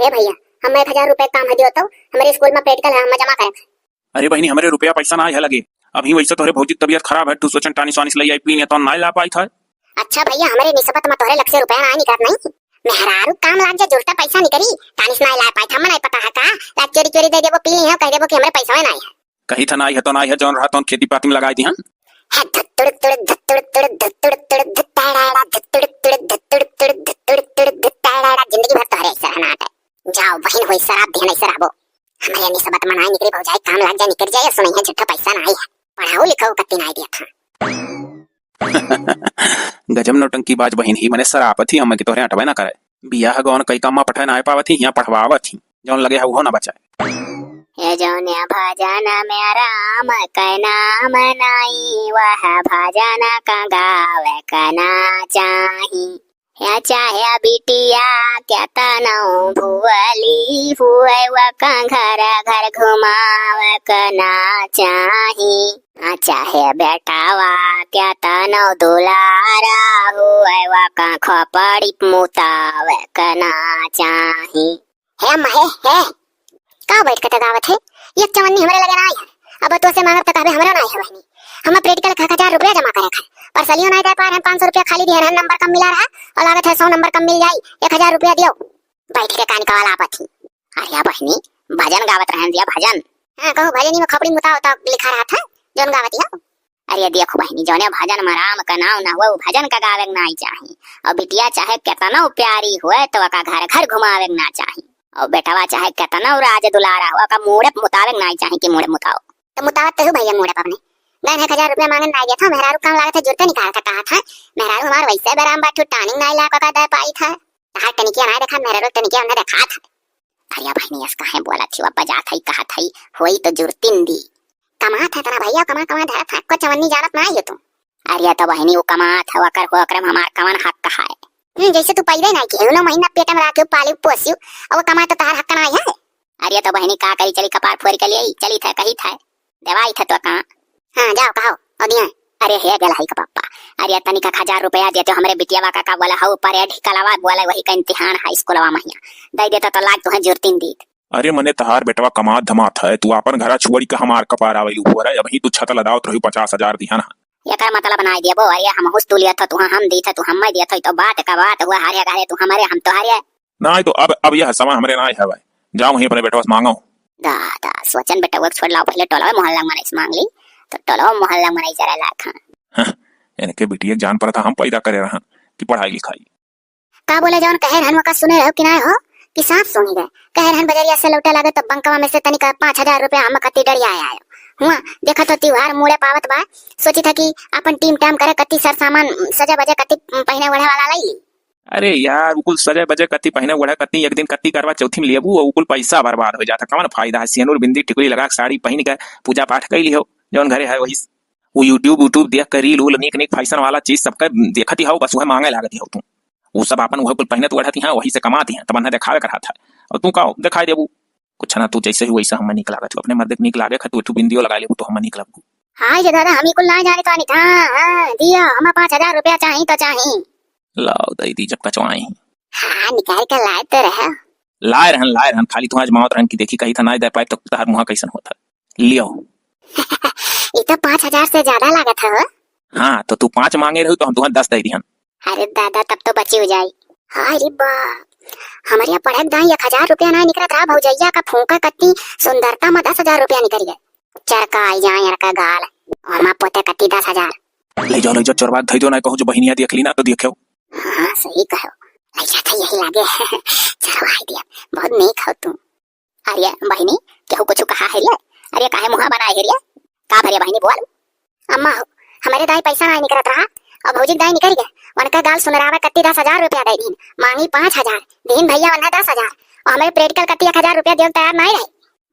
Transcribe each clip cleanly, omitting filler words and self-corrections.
ए भैया, हम 1000 रुपए काम है दियो तो हमारे स्कूल में प्रैक्टिकल है, हम जमा करे। अरे बहनी हमारे रुपया पैसा ना है लगे। अभी वैसे तोरे भौजी तबीयत खराब है, तू सोचन टानी स्वानी लई आई पीने तो ना ला पाई था। अच्छा भैया, हमारे निस्बत में तोरे लाख रुपया ना निकल नहीं। मेहरारू काम लाग जा जुड़ता पैसा निकरी, टानिस ना ला पाई था। मन नहीं पता है का लाख चोरी चोरी दे देबो पी है, कह देबो कि हमारे पैसा नहीं है। कही था ना है तो ना है, जौन रहा तो खेती पाती में लगाई दी हम। है धत्तुड़ तुड़ धत्तुड़ तुड़ धत्तुड़ तुड़ धत्ताड़ा धत्तुड़ तुड़ धत्तुड़ तुड़ धत्तुड़ तुड़ धत्ताड़ा। जिंदगी भर तोरे ऐसा नाट है। जाओ बहन होई शराब देना ऐसा रहबो। हमारे निस्बत में ना निकरी भौजाई काम लाग जा निकल जाए, सुनई है झूठा पैसा ना है। पढ़ाओ लिखाओ कत्ती ना दिया था। गजब नौटंकी बाज बहन ही मने सराप थी, हम की तोहरे हटवे ना करे। बियाह गौन कई काम पठाए ना पावत थी, यहाँ पढ़वावत थी। जौन लगे है वो ना बचाए। ये जौन्या भजन में राम का नाम नाई, वह भजन का गावे कना चाही। या चाहे बिटिया क्या तनौ भुवली हुए, वह घर घर घुमावे कना चाही। चाहे बेटावा क्या तनौ दुलारा हुए, वह खोपड़ी मुतावे कना चाही। है महे है का बैठ के गावत है। एक चवन्नी हमरे लगे ना है। अब तो से मांगब तक हमरा ना है बहनी। हम प्रैक्टिकल 1000 रुपया जमा करे है, पर सलियो नहीं दे पा रहे। 500 रुपया खाली दिए रहन, नंबर कम मिला रहा और लागत है 100 नंबर कम मिल जाई। 1000 रुपया दियो बैठ के कान कवाला पथी। अरे बहनी भजन गावत रहन दिया भजन। हां कहो भजनी में खपड़ी मुता होता लिखा रहा था जोन गावत हो। अरे देखो बहनी, जोने भजन में राम का नाम ना हुआ भजन का गावे ना चाहिए। और बिटिया चाहे कितना प्यारी हुए तो का घर घर घुमावे ना चाहिए। और बेटावा चाहे कितना राज दुलारा हुआ का मुड़े मुताबिक ना चाहे कि मुड़े मुताओ तो मुताबिक तो भैया मुड़े अपने गए 1000 रुपया मांगन ना गया था। मेहरारू काम लागत है जुड़ते निकाल का कहा था। मेहरारू हमार वैसे बराम बाठू टानिंग ना ला का दे पाई था। तार टनिकिया ना देखा, मेहरारू टनिकिया ना देखा था। अरे बहनी इसका है बोला थी अब बजा था कहा था होई तो जुड़तिन दी कमा था तना भैया कमा कमा धरा था को चवन्नी जानत ना है तू। अरे तो बहनी वो कमा था वकर हो अकरम हमार कवन हक कहा है। जैसे तू पहले ना कि 9 महीना पेट में राखे पाली पोसियो और कमा तो तार हक ना है। अरे तो बहनी का करी चली कपार फोड़ के लिए चली था कही था दवाई था तो कहां। हां जाओ कहो और दिया। अरे हे गला है का पापा। अरे तनी का 1000 रुपया देते हमरे बिटियावा का बोला हो पर ढिकलावा बोला वही का इम्तिहान है स्कूलवा महिया दे देता तो लाग तो जुर्तिन दीत। अरे मने तहार बेटवा कमा धमात है, तू अपन घरा छुड़ी का हमार कपार आवेलू हो रहा है। अभी तू छत लदावत रही 50,000 दिया ना। ये कर मतलब बना दिया बो। अरे हम हुस तू लिया था तू हम दी था तू हम दिया था तो बात का बात हुआ। हारे गारे तू हमारे हम तो हारे ना तो अब यह समय हमरे ना है भाई। जाओ वहीं अपने बेटवा से मांगो। दादा सोचन बेटा वर्क छोड़ लाओ पहले टोला मोहल्ला में नहीं मांग ली तो टोला मोहल्ला में नहीं जरा लाख। इनके बिटिया जान पर था हम पैदा करे रहा कि पढ़ाई लिखाई का बोले जौन कहे रहन का सुने रहो कि ना हो कि साफ सुनी गए। कहे रहन बजरिया से लौटा लागे तो बंकवा में से तनिक 5000 रुपया हम कत्ती डरिया आयो हुआ। देखा तो त्योहार मुड़े पावत बा, सोची था कि अपन टीम टाइम करे कत्ती सर सामान सजा बजे कत्ती पहने ओढ़े वाला लाई ली। अरे यार उकुल सजे बजे कत्ती पहने ओढ़े कत्ती एक दिन कत्ती करवा चौथी में लेबू और उकुल पैसा बर्बाद हो जाता। कौन फायदा है। सिंदूर बिंदी टिकुली लगा साड़ी पहन के पूजा पाठ कर लियो जौन घरे है वही। वो यूट्यूब देख कर रील उल निक निक फैशन वाला चीज सबका देखती हो, बस वह मांगे लागती हो। तू वो सब अपन वह कुल पहने तो ओढ़ती है वही से कमाती है, तब ना दिखावे कर था। और तू का दिखाई देबू कुछ ना, तू जैसे ही वैसा हम निक लागत अपने मर्द निक लागे खतु तू बिंदियो लगा लेबू तो हम निक लगबू। हां ये दादा हम कुल ना जाने तो नहीं था। हां दिया हम 5000 रुपया चाहिए तो चाहिए। लाओ दई दी जब कचवाई। हां निकाल के लाए तो रहे लाए रहन खाली तू आज मावत रहन की देखी कही था ना दे पाए तो तार मुहा कैसन होता लियो। ये तो 5000 से ज्यादा लागत है। हां तो तू 5 मांगे रही तो हम तुहा 10 दे दिहन। अरे दादा तब तो बची हो जाई। हां रे बा हमारे यहाँ पढ़े दाई 1000 रुपया ना निकला था। भौजैया का फूंका कत्ती सुंदरता में 10,000 रुपया निकल गए। चरका आई जाए यार का गाल और मां पोते कत्ती 10,000 ले जाओ चोरवा धई दो ना कहूं जो बहिनिया देख ली ना तो देखो। हां सही कहो ऐसा था यही लागे। चरवाई दिया बहुत नेक हो तू। अरे बहिनी केहू कुछ कहा है रे। अरे काहे मुंह बनाए है रे का भरे बहिनी बोल। अम्मा हमारे दाई पैसा ना निकलत रहा और भौजी दाई निकल गए। उनका गाल सुनरावा कत्ती 10,000 रुपया दे दिन मांगी 5,000 दिन भैया वन्ना 10,000 और हमारे प्रैक्टिकल कत्ती 1000 रुपया देव तैयार नहीं रहे।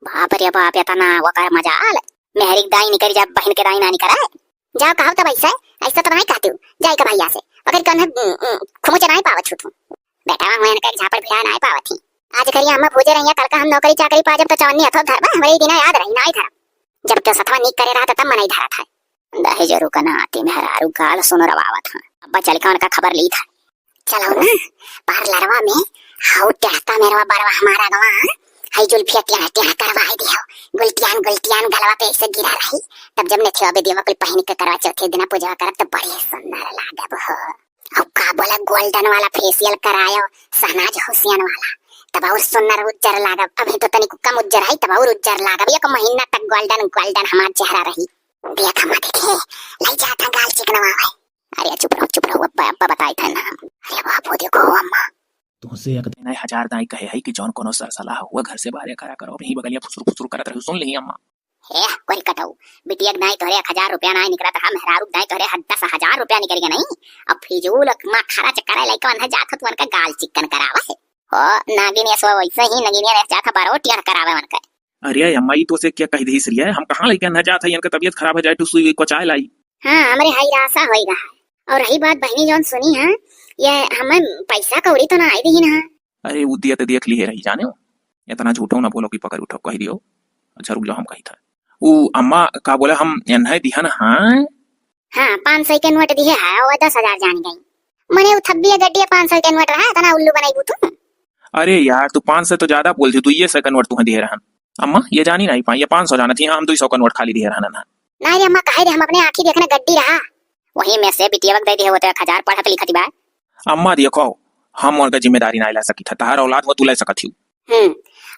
बाप रे बाप इतना वो कर मजाल मेहरी दाई निकल जा बहन के दाई ना निकल जाओ कहो तो वैसे ऐसा तो नहीं कहती हूँ। जाई का भैया से अगर कन खुमुच नहीं पावत छूटू बेटा मैं इनका झापड़ भिड़ा नहीं पावत थी। आज करिए हम भूजे रही कल का हम नौकरी चाकरी पा जब तो चवन्नी अथो धर हमारे दिन याद रही नहीं धरा जब तो सतवा निक करे रहा तब मन नहीं धरा था। दहेज रुकना आती मेहरारू गाल सुन रवावत था। अब्बा चल का उनका खबर ली था। चलो ना पार्लरवा में हाउ टहता मेरा बरवा हमारा गवा हाई जुल्फिया टिया टिया करवाई दियो गुलटियान गुलटियान गलवा पे ऐसे गिरा रही तब जब ने थिया देवा कोई पहन के करवा चौथे दिन पूजा करब तो बड़ी सुंदर लागब हो। अब का बोला गोल्डन वाला फेशियल करायो सहनाज हुसैन वाला तब और सुंदर उज्जर लागब। अभी तो तनिक कम उज्जर है तब और उज्जर लागब। एक महीना तक गोल्डन गोल्डन हमार चेहरा रही। देख हम देखे लई जाता गाल चिकनवा है। अरे चुप रहो अब्बा बताई था ना। अरे बापू देखो अम्मा तुमसे एक दिन 1000 दाई कहे है कि जौन कोनो सर सलाह हुआ घर से बाहर करा करो यही बगलिया फुसुर करत रही सुन ली अम्मा। हे कोई कटाऊ बिटिया दाई तोरे 1000 रुपया ना निकलत हम मेहरारू दाई तोरे 10,000 रुपया निकल गया नहीं। अब फिजूल मा खरा चक्कर लइका वन जात तुन का गाल चिकन करावा है हो नागिन ऐसा वैसे ही नागिन ने जात बारोटिया करावे मन का। अरे अम्मा ये तो से क्या कह दी सरिया हम कहां लेके न जात है इनका तबीयत खराब हो जाए तो सुई को चाय लाई। हां हमरे हाई रासा होई रहा। और रही बात बहनी जौन सुनी है ये हमें पैसा कौड़ी तो ना आई दी ना। अरे वो दिया तो देख ली है रही जाने हो इतना झूठो ना बोलो कि पकड़ उठो कह दियो। अच्छा रुक जाओ हम कही था वो अम्मा का बोला हम एनहे दिया ना। हां 500 के नोट दिए है और 10,000 जान गई मने वो थब्बी गड्डी 500 के नोट रहा तना उल्लू बनाई तू। अरे यार तू 500 तो ज्यादा बोल थी तू ये सेकंड नोट तुम्हें दिए रहन अम्मा ये जानी नहीं पाई ये 500 जाना थी हम 200 का नोट खाली दिए रहन ना। नहीं अम्मा कहे रे हम अपने आंखी देखने गड्डी रहा वही में से बिटिया वक्त दे दिए होते 1000 पढ़त लिखती बा। अम्मा देखो हम और का जिम्मेदारी ना ले सकी था तार औलाद वो तू ले सकत हूं।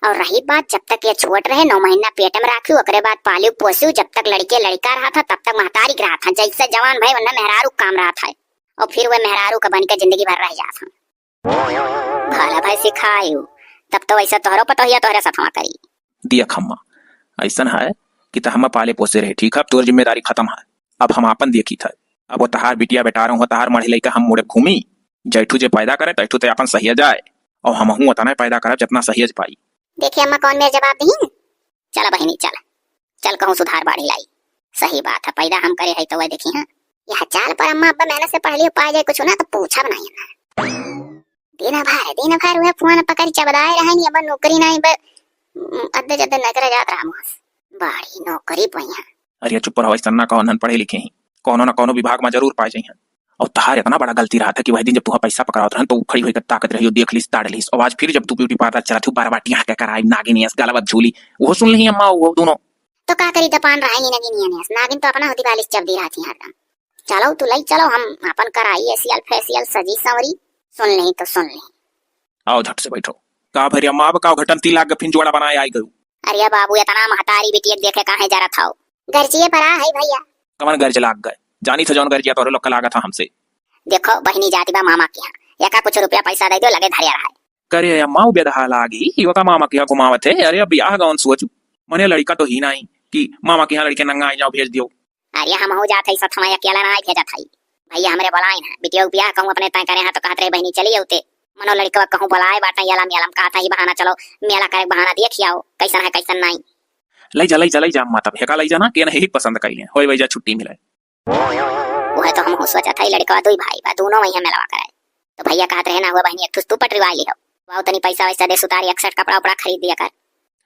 और रही बात जब तक ये छोट रहे 9 महीना पेट में राखू ओकरे बाद पालू पोसू जब तक लड़के लड़का रहा था तब तक महतारी रहा था जैसे जवान भाई वरना मेहरारू काम रहा था और फिर वह मेहरारू का बन के जिंदगी भर रह जाता भला भाई सिखायू तब तो वैसा तोहरो पता हिया तोहरे साथ करी दिया खम्मा ऐसा है कि हम पाले पोसे रहे ठीक है तोर जिम्मेदारी खत्म है अब हम अपन देखी था अब वो तहार बिटिया बेटा रहा हूँ तहार मढ़ी लइका हम मोड़े घूमी जैठू जे पैदा करे तैठू ते अपन सही जाए और हम हूँ उतना पैदा करे जितना सही पाई। देखिए अम्मा कौन मेरा जवाब दी चला बहनी चल कहूँ सुधार बाढ़ी लाई सही बात है पैदा हम करे है तो वह देखी है यह चाल पर अम्मा अब्बा मेहनत से पढ़ लियो पाए जाए कुछ ना तो पूछा बनाई ना दिन भर वह फोन पकड़ चबदाए रहे नहीं अब नौकरी नहीं अद्दे जद्दे नगर जात रहा मुहस बाड़ी नौकरी पहिया। अरे चुप रहो ऐसा ना कहो पढ़े लिखे ही कोनो ना कोनो विभाग में जरूर पाए जाए और तहार इतना बड़ा गलती रहा था कि वह दिन जब तू पैसा पकड़ात रहा तो खड़ी होकर ताकत रही देख लीस ताड़ लीस और आज फिर जब तू ब्यूटी पार्लर चला थी बार बाटियां के कराई नागिन यस गलबत झूली वो सुन ली अम्मा वो दोनों तो का करी दपान रहेंगी नागिन यस नागिन तो अपना होती वाली जब दी रहा थी हरदम चलो तू लई चलो हम अपन कराई एसीएल फेशियल सजी संवरी सुन ले तो सुन ले आओ झट से बैठो का भरी अम्मा अब का घटन 3 लाख का फिर जोड़ा बनाए आई गयो। अरे बाबू इतना महतारी बिटिया देखे कहां जा रहा था गर्जिए पर है भैया कमन गर्ज लाग गए जानी था जौन गर्जिया तो लोग लागा था हमसे। देखो बहनी जाती बा मामा के यहाँ या कुछ रुपया पैसा दे दो लगे धरिया रहा है करे अम्मा बेदहा लागी यो का मामा के यहाँ घुमावत है। अरे अब यह कौन सोच मने लड़का तो ही नहीं कि मामा के यहाँ लड़के नंगा आई जाओ भेज दियो। अरे हम हो जाते सब समय अकेला ना भेजा था भैया हमरे बुलाए ना बिटिया बियाह कहूं अपने तय करे हां तो कहत रहे बहनी चली उते मनो लड़का कहूं बुलाए बाटा याला मेला में कहता ही बहाना चलो मेला करे बहाना दिए खियाओ कैसन है कैसन नहीं लई जा माता भेका लई जाना के नहीं पसंद कइले होय वैजा छुट्टी मिले वो है तो हम सोचा था लड़का दो भाई बा दोनों वही मेलवा कराए तो भैया कहत रहे ना हुआ बहनी एक तू पटरी वाली हो वाओ तनी पैसा वैसा दे सुतारी 61 कपड़ा उपड़ा खरीद दिया कर।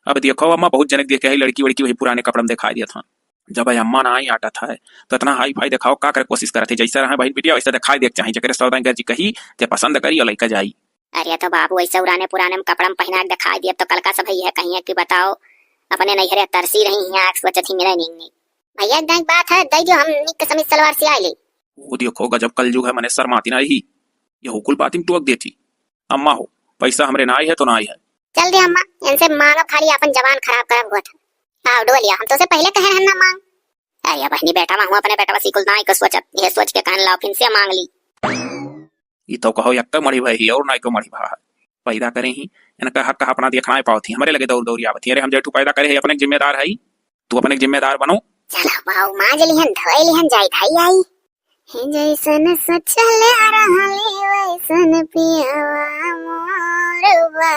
अब देखो अम्मा बहुत जनक देखे है लड़की वड़की वही पुराने कपड़े में दिखा दिया था जब अम्मा ना आई आटा था तो इतना हाई फाई दिखाओ का करे कोशिश करते जैसा रहा भाई बिटिया वैसा दिखाई देख चाहिए जकरे सौदा गर्जी कही ते पसंद करी और लइका जाई। अरे तो बाबू ऐसा पुराने पुराने कपड़ा में पहना के दिखाई दिया तो कल का सब है कहीं कि बताओ अपने नैहरे तरसी रही यहाँ सोचत ही मिले नहीं भैया एक बात है दई जो हम निक समित सलवार से आइले वो देखो गजब कलयुग है मने शर्माती ना ही ये हुकुल बातिम टोक देती अम्मा हो पैसा हमरे ना आई है तो ना आई है चल दे अम्मा इनसे मांगा खाली अपन जवान खराब करब हुआ था आओ डोलिया हम तो से पहले कहे हम ना मांग अरे बहनी बेटा मांगू अपने बेटा बस कुल ना को सोचत ये सोच के कहन ला फिर से मांग ली ये तो कहो एक मड़ी भाई और ना को मड़ी भा पैदा करे ही इनका हक अपना देखना पावती हमारे लगे दौड़ दौड़ी आवती अरे हम जेठू पैदा करे है अपने जिम्मेदार है तू अपने जिम्मेदार बनो चलो बाऊ माजलिहन धोइलिहन जाई धाई आई जैसन सचले रहली वैसन पियावा मोरबा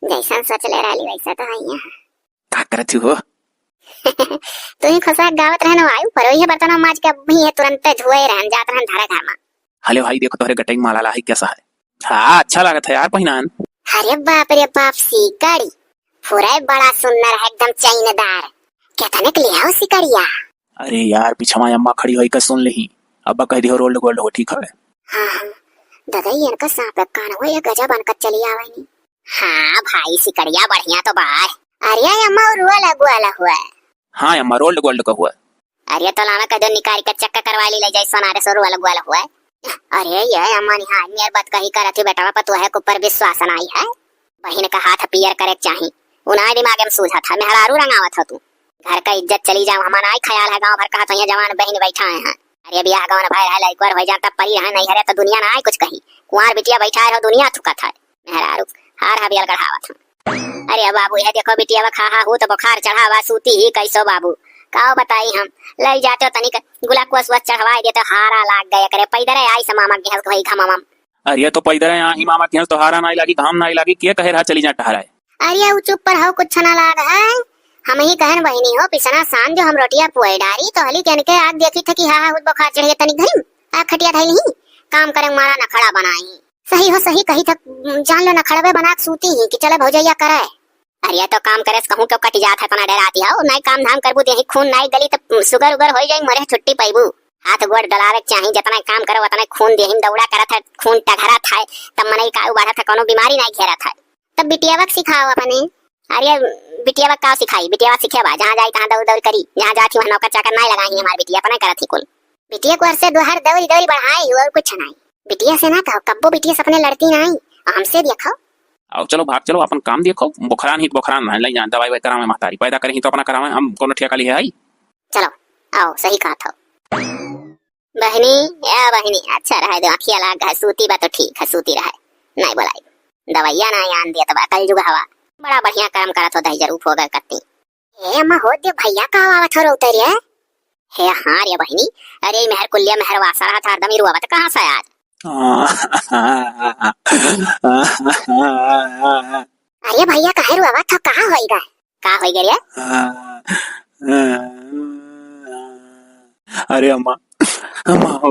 जैसन सचले रहली वैसा तो आइया का करत हो तू ही खसा गावत रहन आयु पर वही बर्तन माज के भी तुरंत धोए रहन जात रहन धारा घर में। हेलो भाई देखो तोहरे गटई माला ला है कैसा है हाँ अच्छा लगा था यार पहिनान। अरे बाप रे बाप सीकड़ी पूरा बड़ा सुंदर है एकदम चैनदार क्या तनक ले आओ सिकड़िया। अरे यार पीछे अम्मा खड़ी होई का सुन ली अब कह दियो रोल्ड गोल्ड हो ठीक है। हाँ ददई इनका सांप कान हुआ ये गजब बनकर चली आवानी। हाँ भाई सिकड़िया बढ़िया तो बाहर। अरे अम्मा रुआ लगुआ हुआ है। हाँ अम्मा रोल्ड गोल्ड का हुआ। अरे तो लाना कदो निकाल के चक्का करवा ली ले जाई सोनारे सो रुआ लगुआ हुआ है। अरे ये अम्मा निहार मेर बात कही करत ही बेटा पर तू है ऊपर विश्वास नहीं है। बहन का हाथ पियर करे चाहिए उन्हें दिमाग में सूझा था मेहरारू रंगावत हो तू। घर का इज्जत चली जाओ हमारा ही ख्याल है गांव भर का तो जवान बहन बैठा है। अरे बियाह गाँव भाई है एक बार हो जाता परी रहा नहीं हरे तो दुनिया ना आए कुछ कही कुंवर बिटिया बैठा है दुनिया थुकत है मेहरारू हार हबियल गढ़ावत। अरे बाबू ये देखो बिटिया खा हो तो बुखार चढ़ावा सूती ही कैसो बाबू काओ बताई हम ले जाते हो तनिक गुलाकुस वस चढ़वाए देते हारा लाग गए करे पैदरे आई से मामा के हंस भाई घमामा। अरे तो पैदरे यहाँ मामा के हंस तो हारा नहीं लगी घाम नहीं लगी के कहे रहा चली जा टहरा है। अरे वो चुप पर हो कुछ ना लाग है हम ही कहन बहनी हो पिछना शाम जो हम रोटियां पुआई डारी तो हली कहन के आग देखी थी कि हाँ बुखार चढ़ गया तनिक घरी आ खटिया थई नहीं काम करे मारा नखड़ा बनाई। सही हो सही कही तक जान लो नखड़वे बना सूती ही कि चले भौजैया करे। अरे तो काम करे कहूं क्यों कट जात है तना डराती हो नहीं काम धाम करबू देही खून नहीं गली तो सुगर उगर हो जाई मरे छुट्टी पैबू। हाथ गोड़ डलावे चाहिए जितना काम करो उतना खून देही दौड़ा करत है खून टघरा था तब मने का बढ़ा था कोनो बीमारी नहीं घेरा था तब बिटियावा सिखाओ अपने। अरे बिटियावा का सिखाई बिटियावा सिखेबा जहां जाई तहां दौड़ दौड़ करी जहां जाती वहां नौकर चाकर नहीं लगाई हमार बिटिया अपना करत ही कुल बिटिया को से दोहर दौड़ी दौड़ी बढ़ाई और कुछ नहीं बिटिया से ना कहो कब्बो बिटिया सपने लड़ती नहीं हमसे देखो। आओ चलो भाग चलो अपन काम देखो बुखारान ही बुखारान है ले जान दवाई करावे महतारी पैदा करें तो अपना करावे हम कोनो ठेका लिए है। चलो आओ सही कहा था बहनी या बहनी अच्छा रहे दो आखिया लाग है सूती बा तो ठीक है सूती रहे नहीं बोलाई दवाइया ना आन दिया तब कल जुग हवा बड़ा बढ़िया काम करत हो दही जरूर हो गए कत्ती। ए अम्मा हो दे भैया का आवत हो उतरिए हे हां रे बहनी अरे मेहर कुल्लिया मेहर वासा रहा था एकदम रुआ बत कहां से आज। अरे भैया काहे रुआ था कहां होई गए का होई गए रे। अरे अम्मा अम्मा हो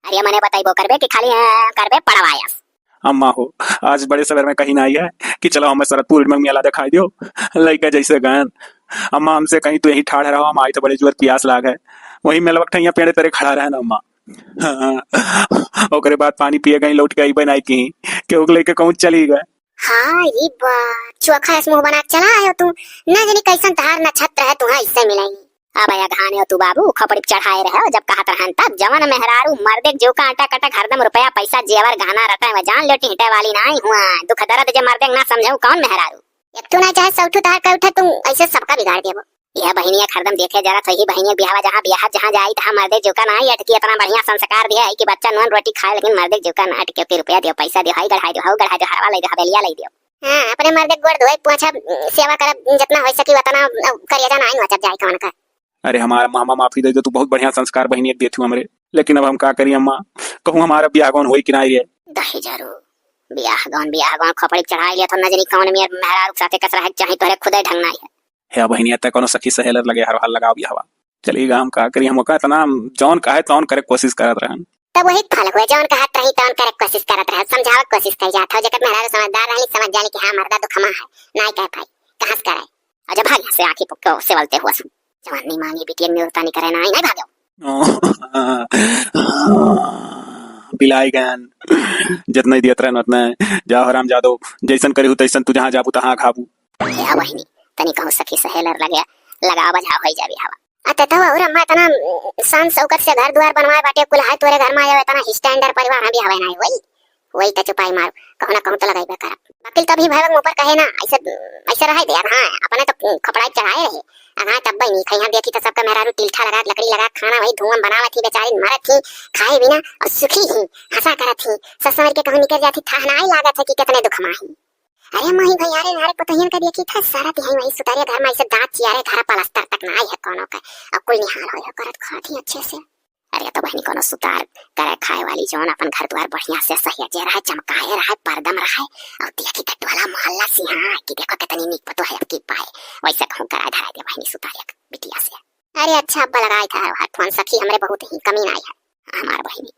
अरे मने बताइबो करबे कि खाली करबे पड़वाया। अम्मा हो आज बड़े सवेर में कहीं ना आई है कि चलो हमें सरतपुर में मेला दिखाई दियो लड़का जैसे गान। अम्मा हमसे कहीं तो यही ठाड़ रहो हम आई तो बड़े जोर प्यास लाग है वही मेला वक्त पेड़ तेरे खड़ा रहे ना अम्मा। ओकरे बाद पानी पिए गई लौट के आई बनाई की के ओक लेके कहूं चली गए। हां ये बात चोखा इस मुंह बना चला आयो तू ना जाने कैसन तहार नक्षत्र है तुहा इससे मिलेंगी। अब आया घाने हो तू बाबू खपड़ी चढ़ाए रहे जब कहत रहन तब जवन मेहरारू मर्दे जो का आटा कटक हरदम रुपया पैसा जेवर गहना रटा है जान लेटी हिटे वाली नहीं हुआ दुख दर्द जे मर्दे ना समझऊ कौन मेहरारू एक तू ना चाहे सौठू तार का उठे तू ऐसे सबका बिगाड़ देबो। यह बहनिया हरदम देखे जरा सही बहनिया बियाह जहां जाई तहां मर्दे जो का नहीं अटकी इतना बढ़िया संस्कार दिया है कि बच्चा नॉन रोटी खाए लेकिन मर्दे जो का ना अटके के रुपया दियो पैसा दियो हाई गढ़ाई दियो हरवा ले दियो हवेलिया ले दियो। हां अपने मर्दे गोड़ धोए पोछा सेवा कर जितना हो सकी उतना करिया जा नहीं वचत जाई कौन का। अरे हमारा मामा माफी दे दो तू बहुत बढ़िया संस्कार बहनी देती हमरे लेकिन अब हम का करी अम्मा कहूं हमारा ब्याह कौन होई कि नहीं रे। दही जरूर ब्याह गौन खपड़ी चढ़ाई लिया तो नजनी कौन मेर मेहरारू साथे कस रह चाहे तोरे खुदे ढंग नहीं है बहनी तक कोनो सखी सहेलर लगे हर हाल लगाओ ब्याह चलिएगा हम का करी हम का इतना जौन कहे तौन करे कोशिश करत रहन तब वही फल हुए जौन कहत रही तौन करे कोशिश करत रह समझावत कोशिश कर जात हो जगत मेहरारू समझदार रहली समझ जानी कि हां मर्दा दुखमा है नहीं कह पाई कहां से करे अजब भाग से आंखी पक्को सेवलते हुआ जवानी मांगी बिटिया निरता नहीं करे नहीं भागो बिलाई गन जितना ही दियत रहन उतना जा हराम जादो जैसन करी तैसन तू जहां जाबू तहां खाबू। या बहनी तनी कहूं सखी सहेलर लगे लगा बजा होई जाबी हवा अते तो और अम्मा तना सांस सौकत से घर द्वार बनवाए बाटे कुल है तोरे घर में आवे तना स्टैंडर्ड परिवार हम भी हवे नहीं वही त चुपाई मार कहू ना कहूं तो लगाई बेकार वकील तभी भाग ऊपर कहे ना ऐसे रहे दे हां अपने तो खपड़ाई चढ़ाए रहे अगा तब बनी खैया देखी तो सबका मेहरारू टिल्ठा लगा लकड़ी लगा खाना वही धुआं बनावत थी बेचारी मरत थी खाए बिना और सुखी ही हंसा करत थी ससुर के कहूं निकल जाती था नहीं लागत है कि कितने दुख माही। अरे माही भैया रे नारे पतहियन का देखी था सारा तिहाई वही सुतारे घर में ऐसे दांत चियारे घर पलस्तर तक ना है कोनो का अब कोई निहाल होय करत खाती अच्छे से। अरे तो बहनी कोनो सुतार करे खाए वाली जौन अपन घर द्वार बढ़िया से सहिया रहे चमकाए रहे परदम रहे और देखी टटवाला मोहल्ला सिहा कि देखो कितनी नीक पतो है अब की पाए वैसे कहूं करा धरा दे बहनी सुतारिया बिटिया से। अरे अच्छा अब्बा लगाई था हाथ फोन सखी हमरे बहुत ही कमी नहीं है हमार बहनी